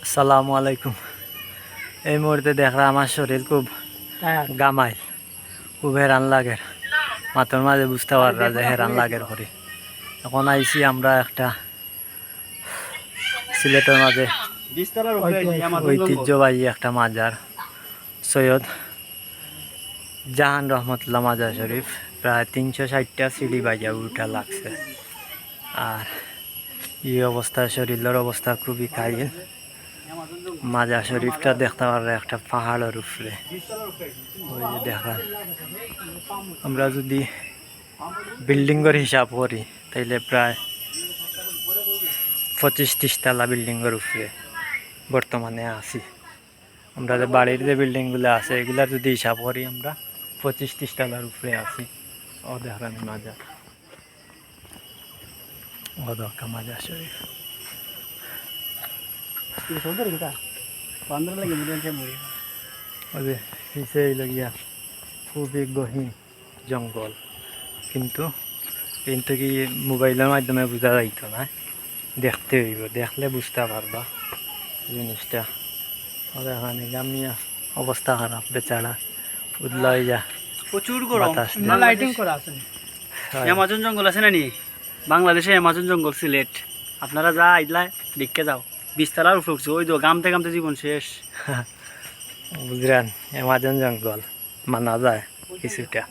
আসসালামু আলাইকুম। এই মুহূর্তে দেখলাম আমার শরীর খুব গামাই, খুব হেরান লাগের, মাথার মাঝে বুঝতে পাররা যে হেরান লাগের করি। এখন আইছি আমরা একটা সিলেটের মাঝে ঐতিহ্যবাহী একটা মাজার, সৈয়দ জাহান রহমতুল্লাহ মাজার শরীফ। প্রায় 360টা সিঁড়ি বাইয়া উঠা লাগছে। আর এই অবস্থা, শরীরের অবস্থা খুবই কাহিল। মাজার শরীফটা দেখতে পারলে একটা পাহাড়ের উপরে, ওই যে দেখলাম। আমরা যদি বিল্ডিংয়ের হিসাব করি তাইলে প্রায় 25-30 তলা বিল্ডিংয়ের উপরে বর্তমানে আছি। আমরা যে বাড়ির যে বিল্ডিংগুলো আছে এগুলার যদি হিসাব করি আমরা 25-30 তলার উপরে আছি। ও দেখলাম মাজার, ও দরকার মাজার শরীফ। লাগিয়া খুবই গহীন জঙ্গল, কিন্তু কিন্তু কি মোবাইলের মাধ্যমে বোঝা যাইত না, দেখতে হইব, দেখলে বুঝতে পারবা জিনিসটা। এখানে গামিয়া অবস্থা খারাপ, বেচারা উদলাই যা প্রচুর গরম। লাইটিং করা আছে। অ্যামাজন জঙ্গল আছে না নি বাংলাদেশে, অ্যামাজন জঙ্গল সিলেট। আপনারা যা আইলা দেখতে যাও, 20 তলার উপরে উঠছে। ওই তো গামতে গামতে জীবন শেষ। বুঝলেন, অ্যামাজন জঙ্গল মানা যায় কিছুটা।